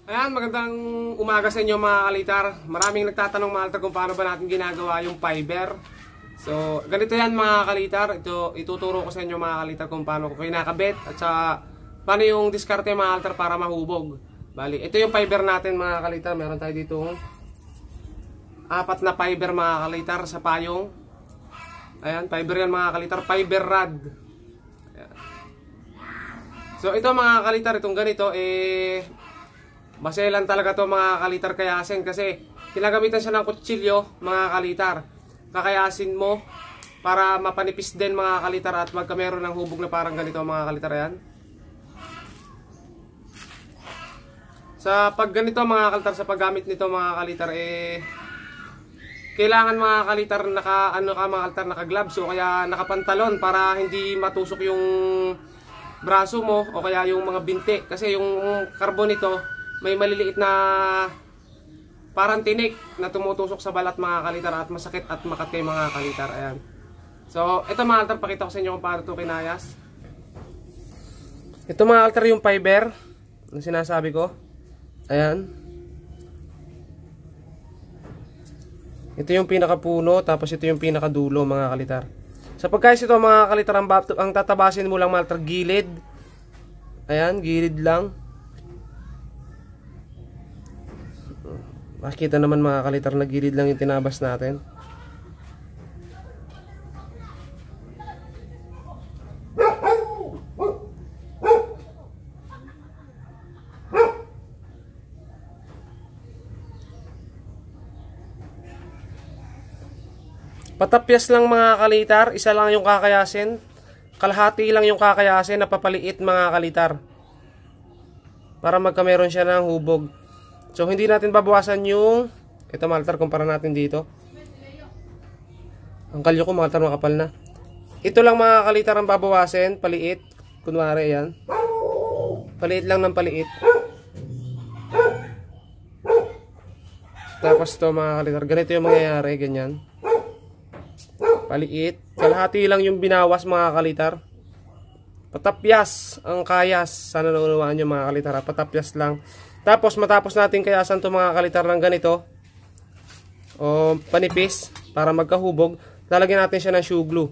Ayan, magandang umaga sa inyo mga kalitar. Maraming nagtatanong mga kalitar kung paano ba natin ginagawa yung fiber. So, ganito yan mga kalitar. Ituturo ko sa inyo mga kalitar kung paano ko kinakabit at saka paano yung diskarte mga kalitar para mahubog. Bali, ito yung fiber natin mga kalitar. Meron tayo dito 4 na fiber mga kalitar sa payong. Ayan, fiber yan mga kalitar. Fiber rod. Ayan. So, ito mga kalitar, itong ganito maselan talaga to mga kalitar kayasin kasi ginagamitan siya ng kutsilyo mga kalitar. Kakayasin mo para mapanipis din mga kalitar at magka meron ng hubog na parang ganito mga kalitar. Yan. Sa pag ganito mga kalitar, sa paggamit nito mga kalitar kailangan mga kalitar naka gloves o kaya nakapantalon para hindi matusok yung braso mo o kaya yung mga binti kasi yung carbon nito may maliliit na parang tinik na tumutusok sa balat mga kalitar at masakit at makatay mga kalitar. Ayan. So, ito mga kalitar, pakita ko sa inyo kung paano ito kinayas. Ito mga kalitar yung fiber na sinasabi ko. Ayan. Ito yung pinakapuno, tapos ito yung pinakadulo mga kalitar. Sa pagkayas ito mga kalitar, ang tatabasin mo lang mga kalitar, gilid. Ayan, gilid lang. Makikita naman mga kalitar na gilid lang yung tinabas natin. Patapyas lang mga kalitar, isa lang yung kakayasin. Kalahati lang yung kakayasin na papaliit mga kalitar. Para magkameron siya ng hubog. So, hindi natin babawasan yung ito mga kalitar, kumpara natin dito. Ang kalyo ko mga kalitar makapal na. Ito lang mga kalitar ang babawasin, paliit. Kunwari yan. Paliit lang ng paliit. Tapos to mga kalitar, ganito yung mangyayari, ganyan. Paliit. Kalahati lang yung binawas mga kalitar. Patapyas ang kayas. Sana naunawaan nyo mga kalitar. Patapyas lang. Tapos matapos natin kayasan to mga kalitar ng ganito o panipis para magkahubog, lalagyan natin siya ng shoe glue.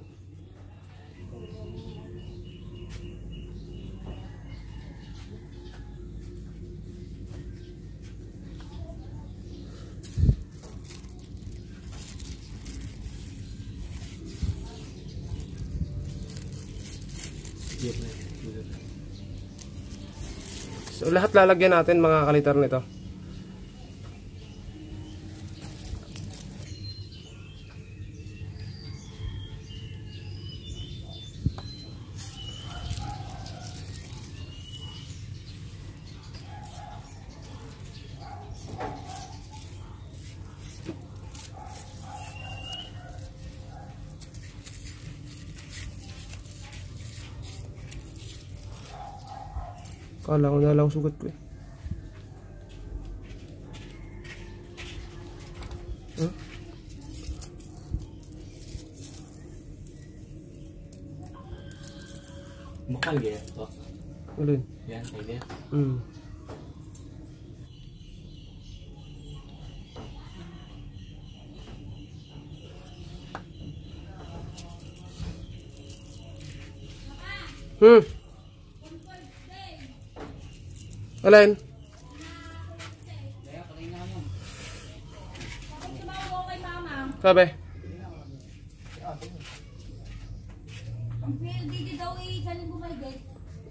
So lahat lalagyan natin mga kalitar nito. Kala ko na lang sugat ko eh. Huh? Bakal ya to. Ulun. Yan, kaya. Alin? Sabi?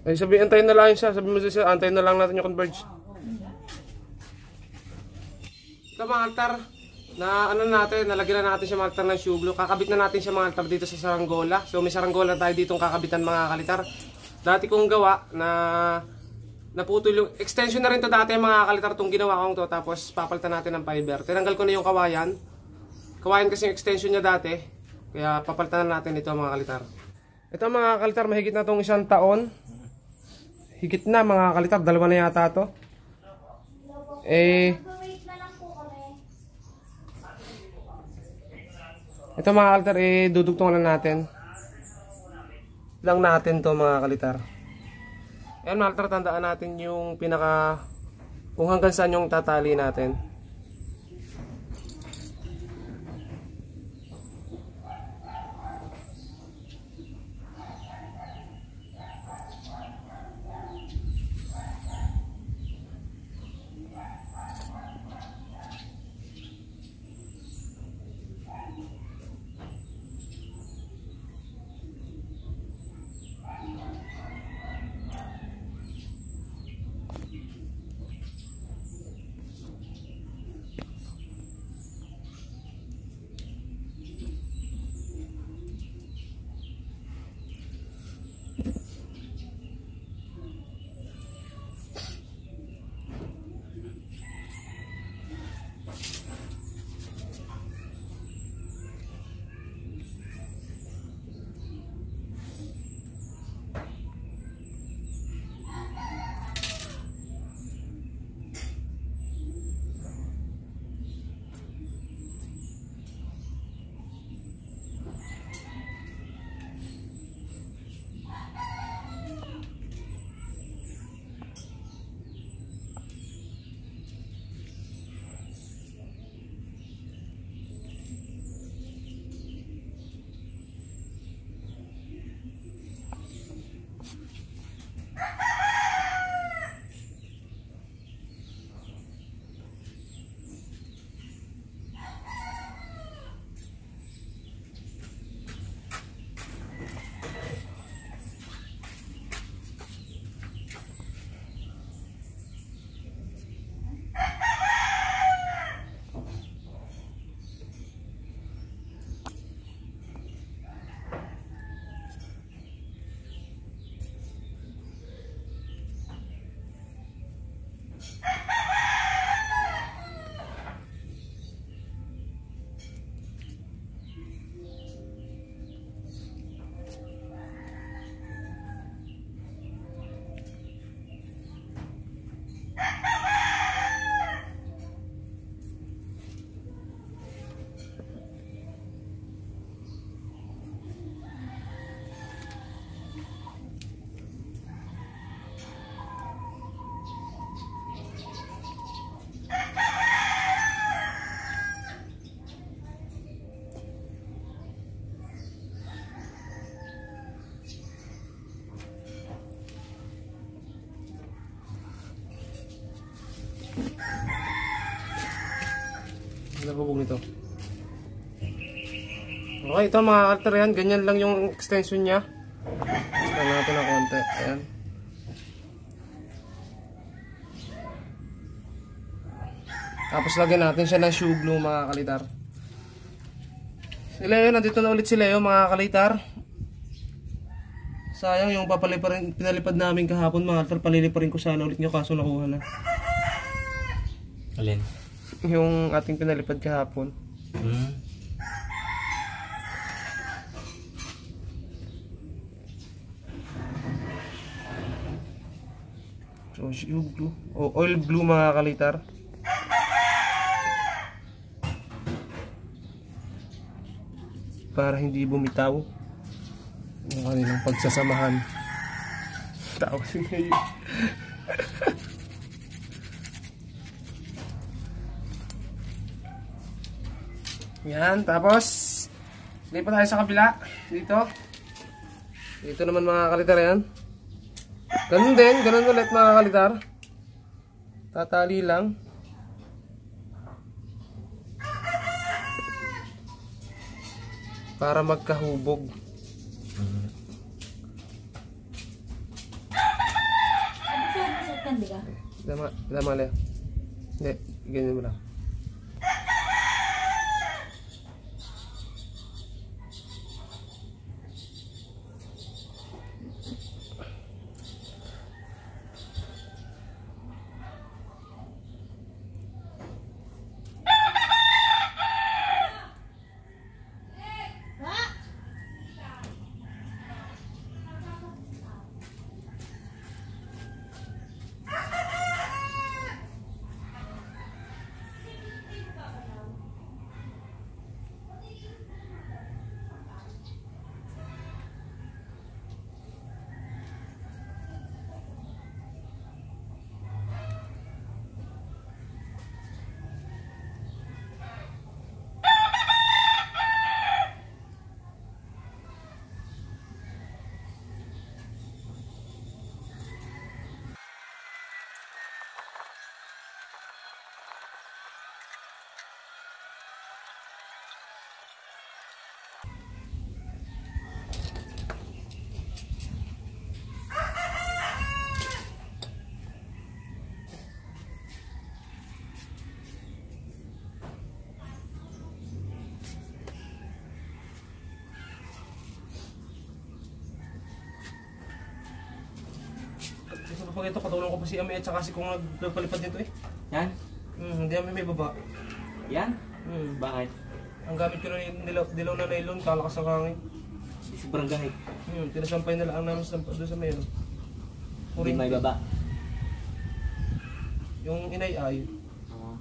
Ay sabi, antayin na lang siya. Sabi mo siya, antayin na lang natin yung converge. Ito mga altar, na ano natin, nalagyan na natin siya mga altar ng shoe glue. Kakabit na natin siya mga altar dito sa saranggola. So may saranggola tayo ditong kakabitan mga kalitar. Dati kong gawa na naputol yung extension na rin to dati mga kalitar, itong ginawa kong to, tapos papalitan natin ng fiber. Tinanggal ko na yung kawayan kasi yung extension niya dati, kaya papalitan na natin ito mga kalitar. Ito mga kalitar, mahigit na itong 1 taon, higit na mga kalitar, 2 na yata to. Ito mga kalitar, dudugtungan lang natin to mga kalitar. Ayan mga kalitar, tandaan natin yung pinaka kung hanggang saan yung tatali natin. Nabubog nito. Okay, ito mga cutter yan. Ganyan lang yung extension niya. Extend natin ng konti. Ayan. Tapos lagyan natin siya ng shoe glue mga kalitar. Si Leo, nandito na ulit si Leo mga kalitar. Sayang yung pinalipad namin kahapon mga kalitar. Paliliparin ko sana ulit nyo kaso nakuha na. Alin? Yung ating pinalipad kahapon. So, shoe glue. O, oil glue mga kalitar. Para hindi bumitaw yung kanilang pagsasamahan. Tawa si Ngayon. Yan, tapos lipat tayo sa kabila. Dito naman mga kalitar yan. Ganun din, ganun ulit mga kalitar. Tatali lang. Para magkahubog. Dama le. Hindi, ganyan mo lang. kapag ito, katulong ko pa si Ami at saka si kung nagpalipad nito eh. Yan? Hindi Ami may baba. Yan? Bakit? Ang gamit ko na dilaw na nylon, kalakas ng hangin. Sobrang gahit. Tinasampay nila ang namin doon sa meron. Hindi may baba. Yung inay ay. Oo.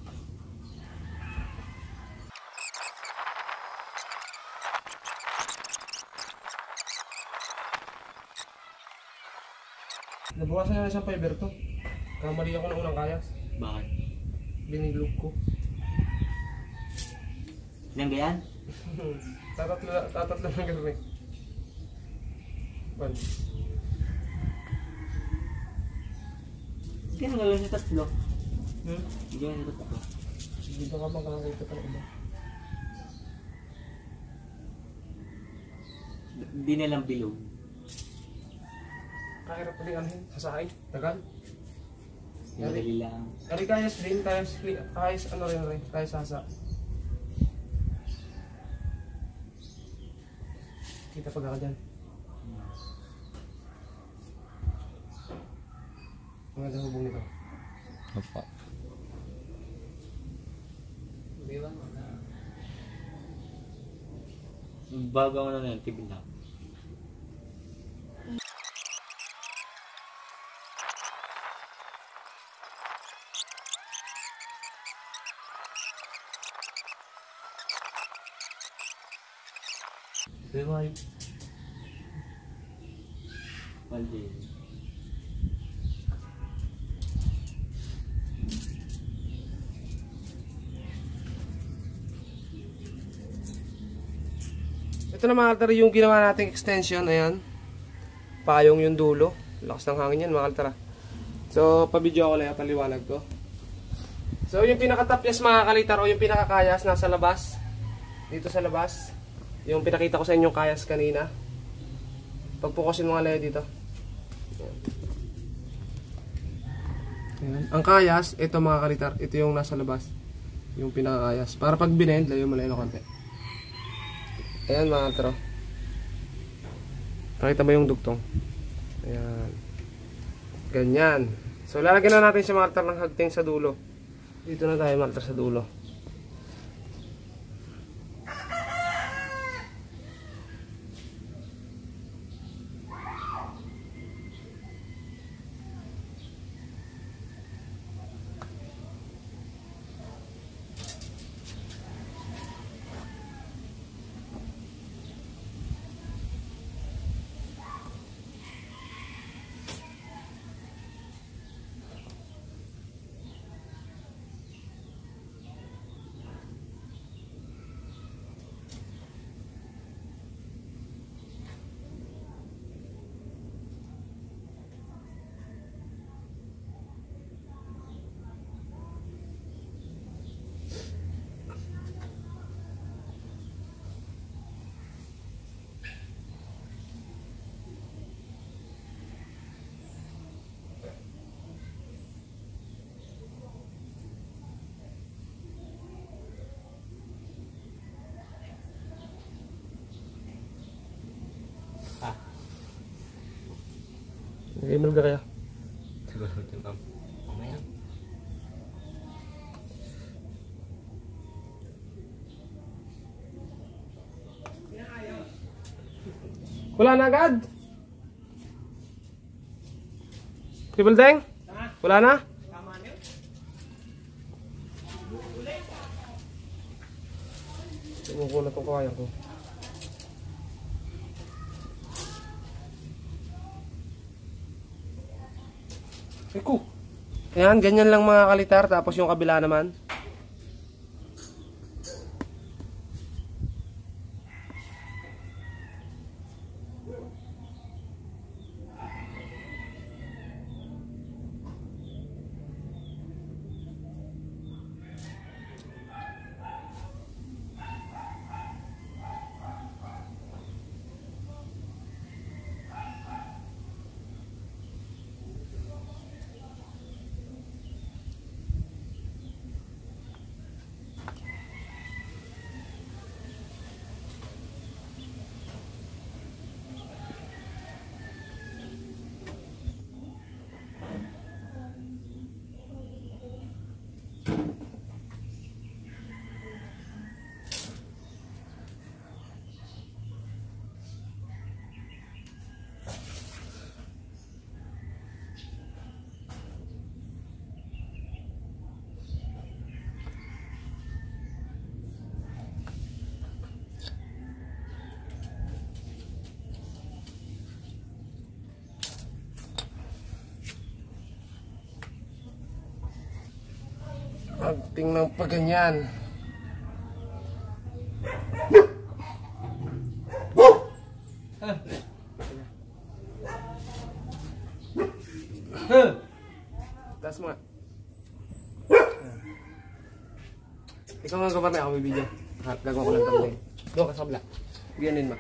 Nabawasan na isang fiber to. Kamali ako ng unang kayas. Bakit? Binilog ko. Nanggayan? Tatatlo ng gano'n eh. Ban. Hindi na gawin sa tatlo. Hmm? Hindi gawin sa tatlo. Hindi ba ka makakita pa ng iba? Hindi nilang bilog. Kahirap pa din anuhin. Sasahay. Tagal. Madali lang. Ari kayas din. Kayas ano rin. Kayas sasa. Kita pag ako dyan. Maganda hubong nito. Apa? Di ba? Bago ako na yan, tibil na. Revive. Valdir. Ito na mga kaltara yung ginawa nating extension. Ayan. Payong yung dulo. Lakas ng hangin yan mga kaltara. So, pabidyo ako lang yung paliwanag ko. So, yung pinaka-tapyas mga kalitar o yung pinaka-kayas nasa labas. Dito sa labas. Yung pinakita ko sa inyong kayas kanina. Pagpukosin mo nga lang dito. Ayan. Ang kayas, ito mga kalitar. Ito yung nasa labas. Yung pinaka-kayas. Para pag binend, layo mo lang yung konti. Ayan mga kalitar. Pakita mo yung dugtong. Ayan. Ganyan. So, lalagyan na natin si mga kalitar ng hagting sa dulo. Dito na tayo mga kalitar sa dulo. Nag-email ka kaya? Siguro ito ma'am. Mamaya. Wala na agad? Triple Deng? Wala na? Tumuko na itong kawayan ko. Eko. Ayan, ganyan lang mga kalitar. Tapos yung kabila naman. Hagting ng paganyan. Taas mo nga. Ikaw nga gabar na ako may video. Gagawa ko lang thumbnail. Doon ka sa kabila. Giyanin mo.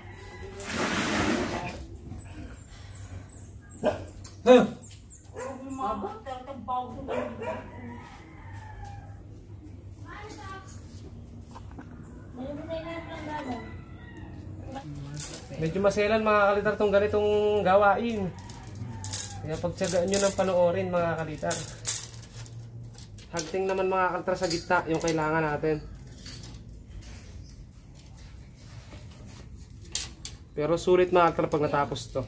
Medyo maselan mga kalitar tong ganitong gawain. Kaya pagtsagaan nyo ng panoorin mga kalitar. Hagting naman mga kalitar sa gitna yung kailangan natin. Pero sulit mga kalitar pag natapos to.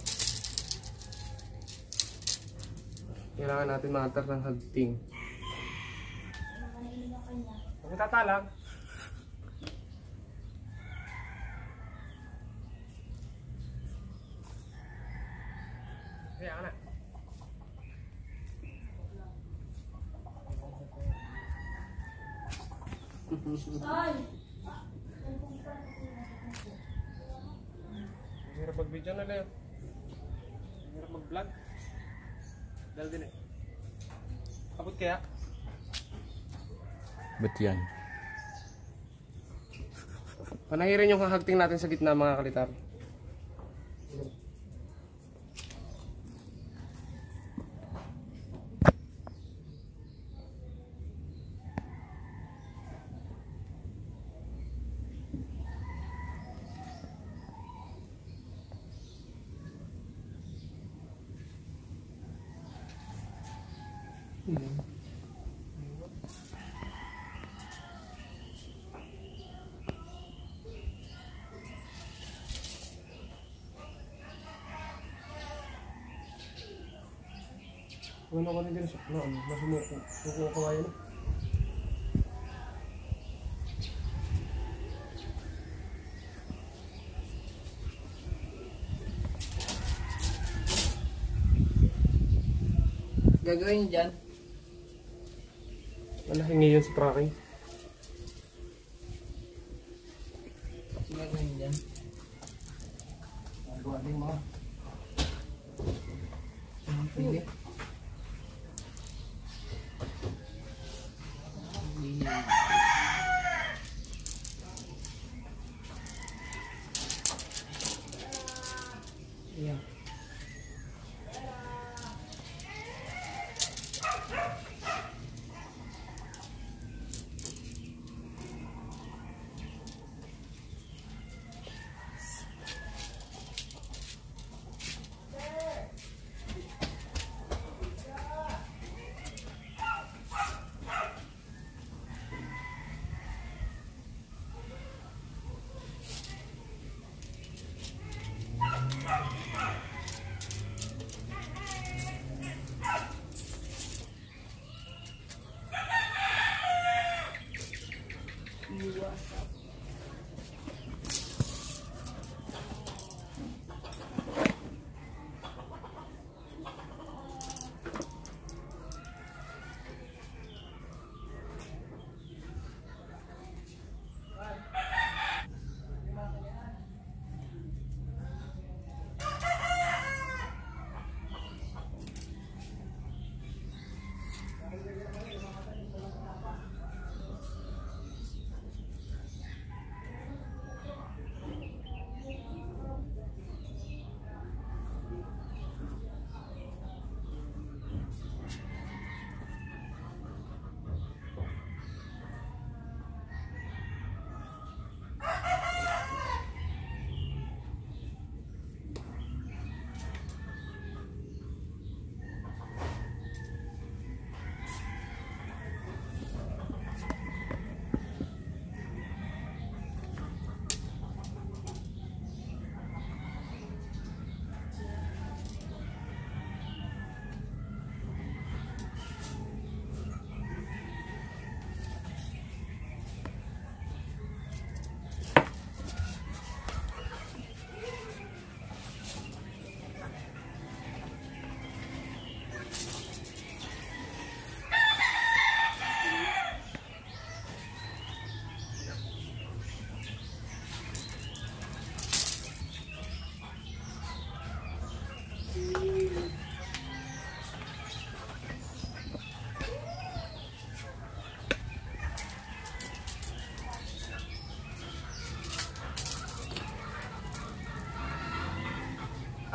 Kailangan natin mga kalitar ng hagting. Huwag tatalang. Kaya ka na. Hirap mag-video na lang. Hirap mag-vlog. Dahil din eh. Abot kaya? Ba't yan? Panahirin yung hagting natin sa gitna mga kalitar. Wala ko na din sa masumuko. Suko ko kayo na. Gagawin dyan. Wala, hingi yun sa tracking. Gagawin dyan. Gagawa din mo. Pwede. Yeah.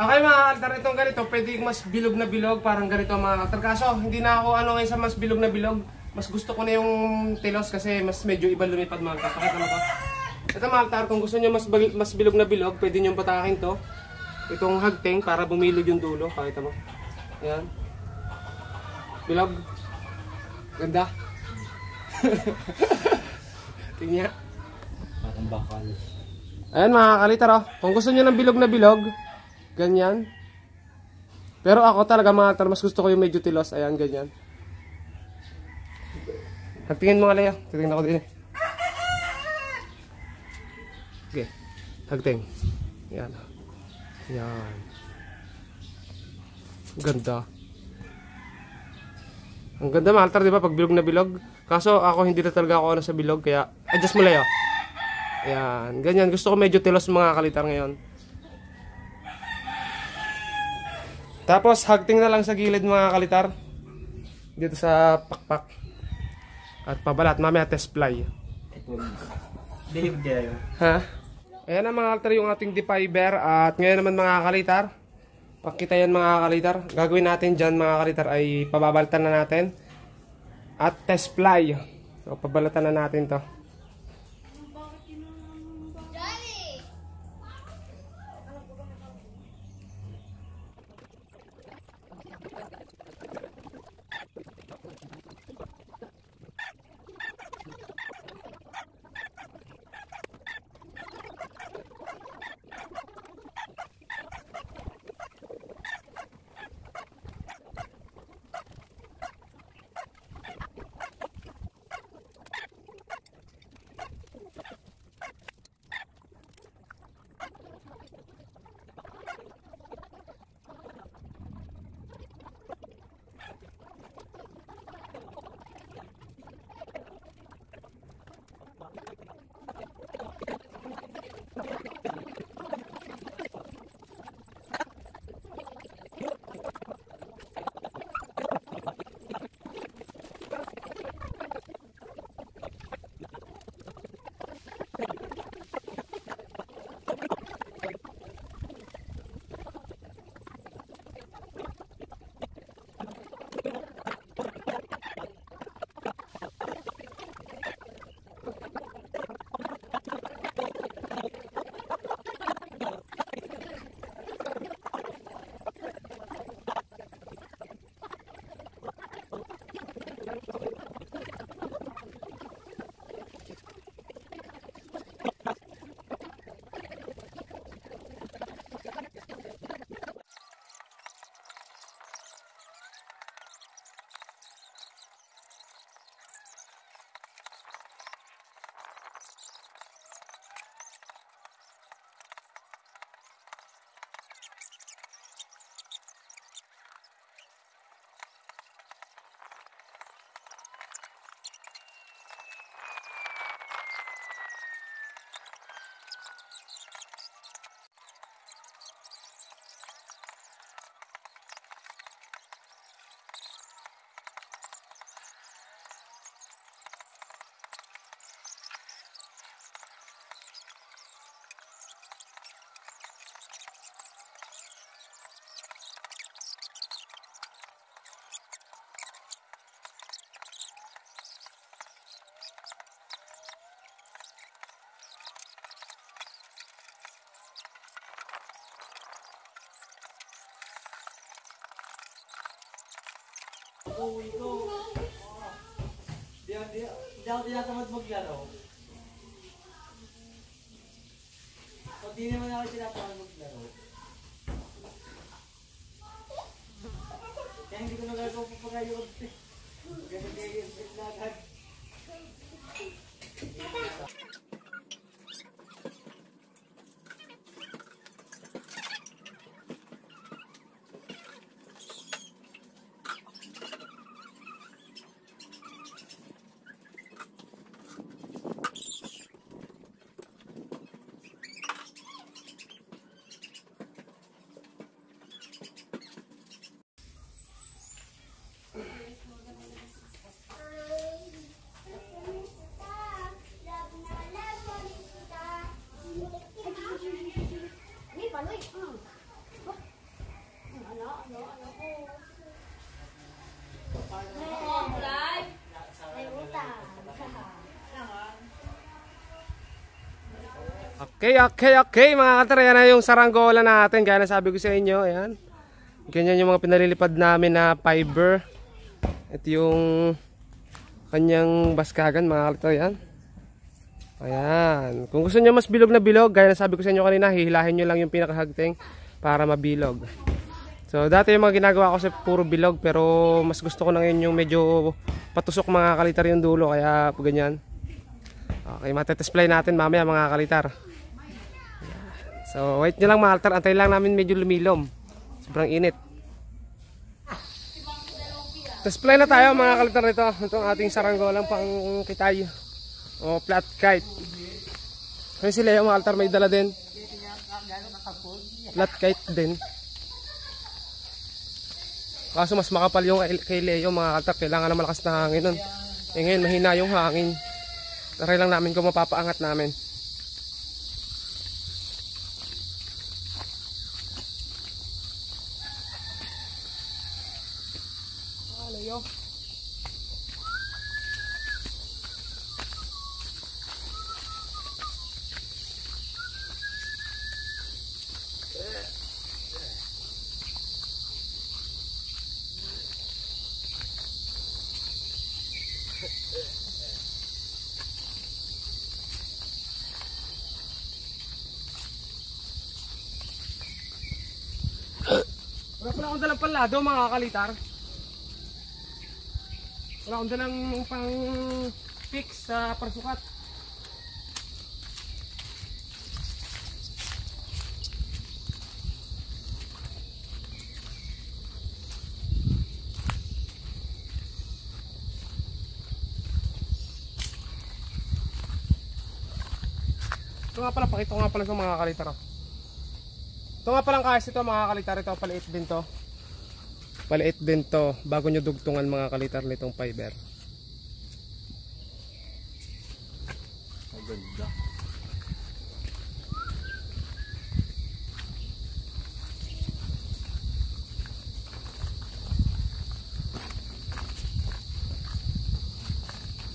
Okay mga kaltar, itong ganito, pwede mas bilog na bilog, parang ganito mga kaltar. Kaso, hindi na ako ngayon sa mas bilog na bilog. Mas gusto ko na yung tilos kasi mas medyo iba lumipad mga kaltar. Pakita mo to. Ito mga kaltar, kung gusto nyo mas bilog na bilog, pwede nyo patakin to. Itong hagting para bumilog yung dulo. Pakita mo. Ayan. Bilog. Ganda. Tingnan. Parang bakal. Ayan mga kalitar oh. Kung gusto nyo ng bilog na bilog, ganyan. Pero ako talaga mga kaltar, mas gusto ko yung medyo tilos. Ayan, ganyan. Hagtingin mo nga Leo. Titingnan ko din eh. Okay. Hagting. Ayan. Ayan. Ganda. Ang ganda mga kaltar, di ba? Pag bilog na bilog. Kaso ako hindi na talaga ako sa bilog. Kaya adjust mo Leo. Ayan. Ganyan. Gusto ko medyo tilos mga kalitar ngayon. Tapos hagting na lang sa gilid mga kalitar. Dito sa pakpak. At pabalat. Mamaya test fly. Bilib dyan. Ha? Ayan na mga kalitar yung ating defiber. At ngayon naman mga kalitar, pakita yan mga kalitar. Gagawin natin dyan mga kalitar ay pababaltan na natin. At test fly. So pabalatan na natin to. Uwi ko. Di ako tinatamad maglaro. O di naman ako tinatamad maglaro. Kaya hindi ko nagagawa pa pagayo. Ganun kayo yung nagagad. Okay mga kaltar, yan na yung saranggola natin. Gaya na sabi ko sa inyo, ayan. Ganyan yung mga pinalilipad namin na fiber. Ito yung kanyang baskagan mga kaltar, yan. Ayan. Kung gusto nyo mas bilog na bilog, gaya na sabi ko sa inyo kanina, hihilahin nyo lang yung pinakahagting para mabilog. So dati yung mga ginagawa ko sa puro bilog, pero mas gusto ko na ngayon yung medyo patusok mga kalitar yung dulo, kaya ganyan. Okay, matetesplay natin mamaya mga kalitar. So wait nyo lang mga kaltar, antayin lang namin medyo lumilom. Sobrang init. Display na tayo mga kalitar nito. Itong ating saranggolang pang kitay o flat kite. Kasi si Leo mga kaltar may dala din. Flat kite din. Kaso mas makapal yung kay Leo mga kaltar. Kailangan na malakas na hangin nun. Eh ngayon mahina yung hangin. Taray lang namin kung mapapaangat namin. Leo. Wala pala akong dalang palado mga kalitar. Wala akong dalang pang fix sa parsukat. Ito nga pala, pakita ko nga pala sa mga kalitar. Ito nga palang kahit ito mga kalitar, ito paliit din to. Paliit din to bago nyo dugtungan mga kalitar nitong fiber. Maganda.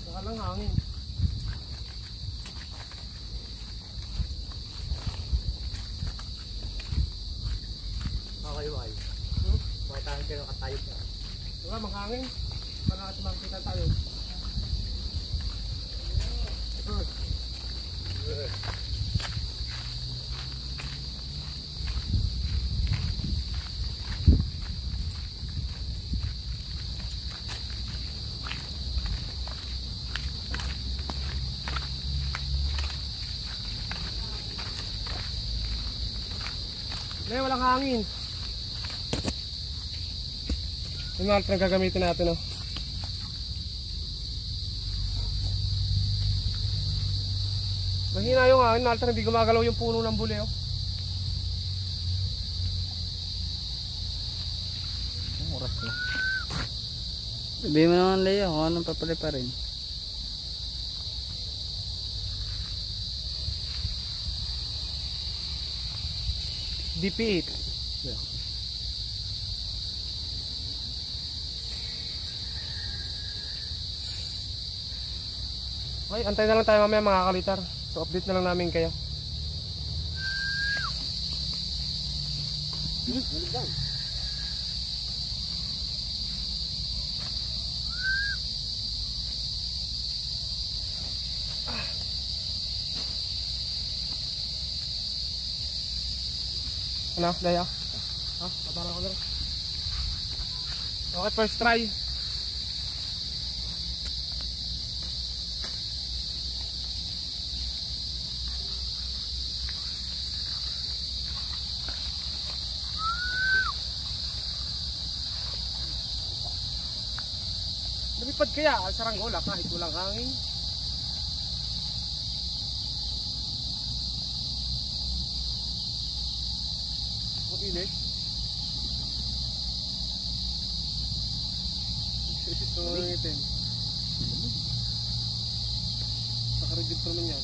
Saka lang hangin. Okay. Tayo kayo katayog na. Diba, maghangin. Para natin makikita tayo. Walang hangin. Yung mga na gagamitin natin, oh. Mahina yung hangin, alter, hindi gumagalaw yung puno ng buli, oh. Oras na. Sabihin mo naman Leo kung anong papali pa rin. DP8. Yeah. Okay, antay na lang tayo mamaya mga kalitar. So update na lang namin kayo. Ano, Daya? Ha? Paparan ko na rin. Okay, first try. Lumipad kaya ang saranggola kahit walang hangin. Init. Ito ang itin. Nakarigid pa naman yan.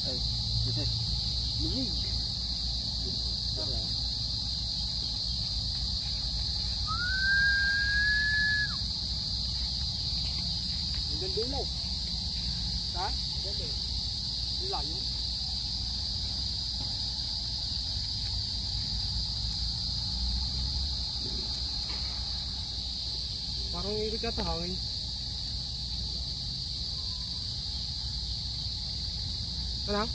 Ay, ito. Lumig. Ang ganda ilaw. Ha? Ang ganda. Ilaw yun. Ang irit ka ito hangin. Ano?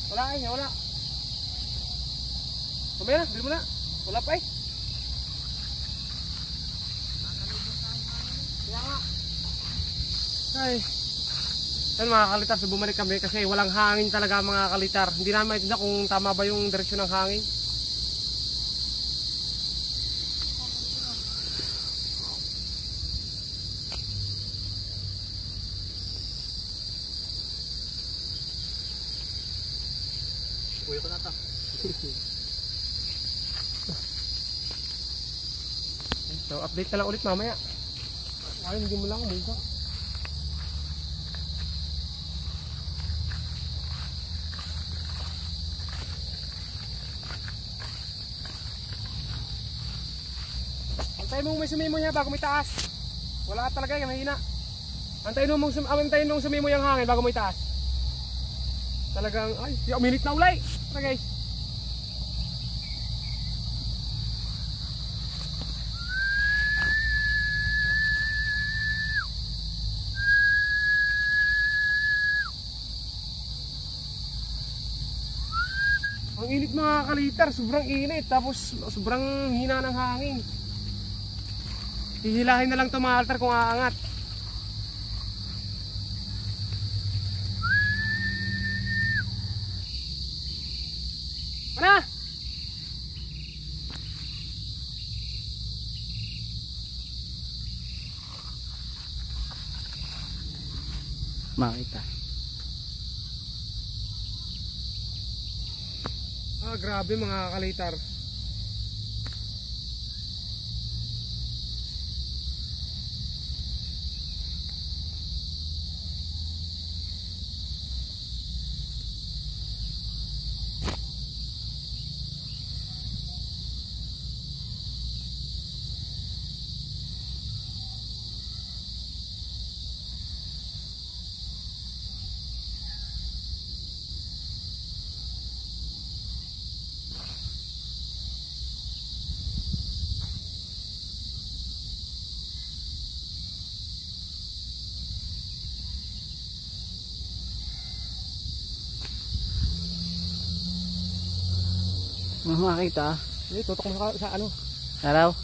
Wala eh, wala. Kumaya na, bili mo na. Wala pa eh. Kaya nga. Ay. Yan mga kalitar, so bumalik kami kasi walang hangin talaga mga kalitar. Hindi namin maintindihan kung tama ba yung direksyon ng hangin. Uy ko na to. So update na lang ulit mamaya. Ay, hindi mo lang umuha. Antayin mo may sumimo niya bago may taas. Wala talaga yung mahina. Antayin mo sumimo yung hangin bago may taas. Talagang, ay, minute na ulay. Tara guys. Ang init mga kalitar, sobrang init. Tapos sobrang hina ng hangin. Hihilahin na lang ito mga altar kung aangat. Mana? Makita. Ah, grabe mga kalitar. Makita. Tutok mo sa ano. Araw.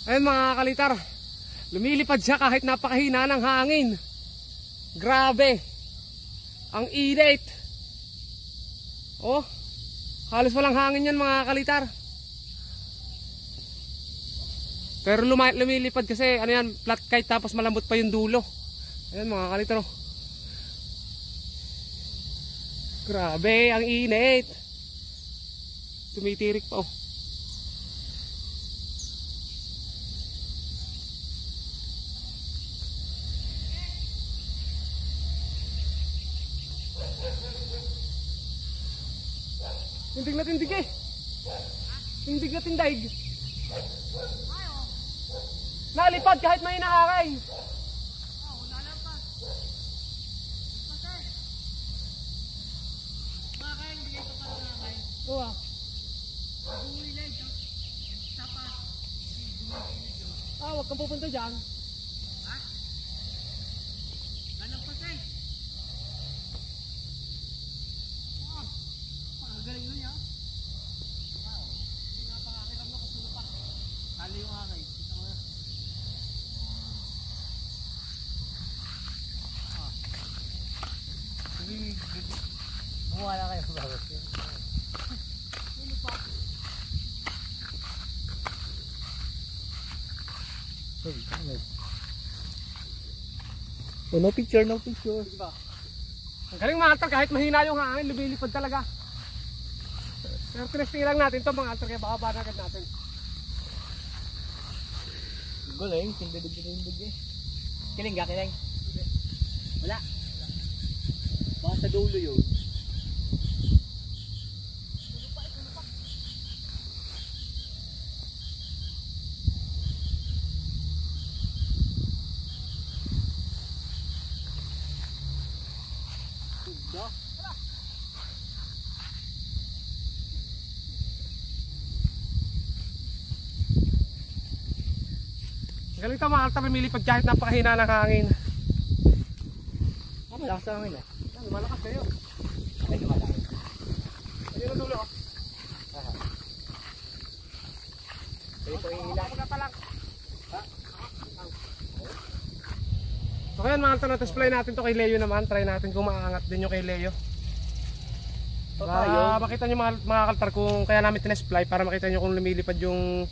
Ayun mga kalitar, lumilipad siya kahit napakahina ng hangin. Grabe. Ang init. Oh, halos walang hangin yan mga kalitar. Pero lumilipad kasi ano yan, flat kite tapos malambot pa yung dulo. Ayun mga kalitar. Oh. Grabe, ang init. Tumitirik pa oh. Tindig na tindig eh. Tindig na tindig. Nalipad kahit may inaakay. Oo ah. Ah, huwag kang pupunta dyan. Ha? Ganang pasay. Oh, galing nun yan. Wow. Hindi nga pangakit ang nakusulo pa. Kali yung akay. Kita mo na. Buwala kayo bago. Oh, no picture, no picture. Diba? Ang galing mga altar, kahit mahina yung hangin, lumilipad talaga. Pero tinesting lang natin ito mga altar, kaya baka banagad natin. Galing, tindig eh. Kiling ka, kiling? Wala. Baka sa dulo yun. Ganito mga altar lumilipad kahit napakahina ng hangin. Malakas ang hangin eh. Malakas kayo. Ay, malakas. Ayun ang dulo. Ito yung hila. So kaya mga altar, na-display natin to kay Leo naman. Try natin kung maaangat din yung kay Leo. Makita nyo mga kaltar kung kaya namin tinesplay para makita nyo kung lumilipad yung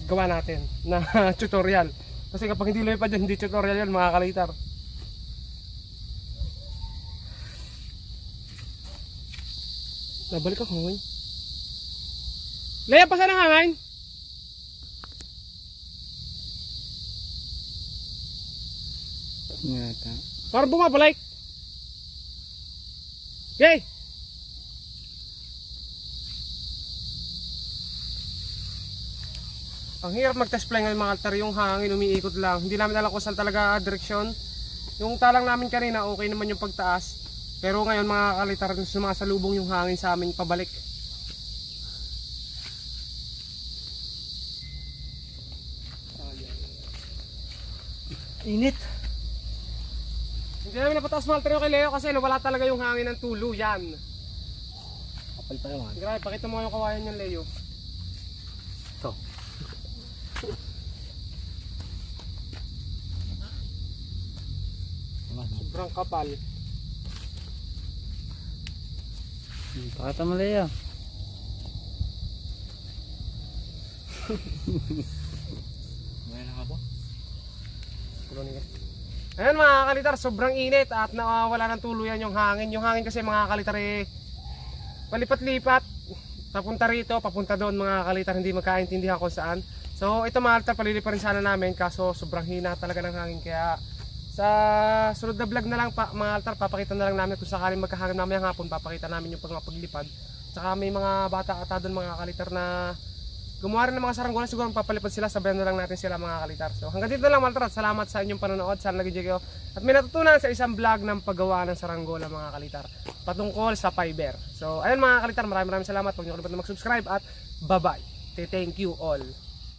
gawa natin na tutorial. Kasi kapag hindi lumipad yun, hindi tutorial yun mga kalitar. Nabalik ako hangin. Lea, pasan ang hangin? Ngata. Para bumabalik. Okay. Ang hirap mag-test-fly ngayon mga altar, yung hangin umiikot lang. Hindi namin alam kung saan talaga direksyon. Yung talang namin kanina, okay naman yung pagtaas. Pero ngayon mga kalitar, sumasalubong yung hangin sa amin pabalik. Init. Hindi namin napataas mga altar yung kay Leo kasi wala talaga yung hangin ng tuluyan. Kapal pa naman. Grabe, pakita mo yung kawayan yung Leo. Ito. Sobrang kapal. Pakita mo Leo. Mayroon ka po? Ayan mga kalitar, sobrang init at nawawala ng tuluyan yung hangin. Yung hangin kasi mga kalitar palipat-lipat. Papunta rito, papunta doon mga kalitar, hindi magkaintindihan kung saan. So ito mga kalitar, palilipa rin sana namin kaso sobrang hina talaga ng hangin. Kaya sa sunod na vlog na lang mga altar, papakita na lang namin kung sakaling magkahangin mamayang hapon, papakita namin yung paglipad. Saka may mga bata ata doon mga kalitar na gumawa rin ng mga saranggola, siguro papalipad sila, sabayan na lang natin sila mga kalitar. So hanggang dito na lang mga altar, salamat sa inyong panonood, sana nag-enjoy kayo. At may natutunan sa isang vlog ng paggawa ng saranggola mga kalitar, patungkol sa fiber. So ayun mga kalitar, maraming salamat, huwag niyo kalimutan mag-subscribe at bye bye. Thank you all.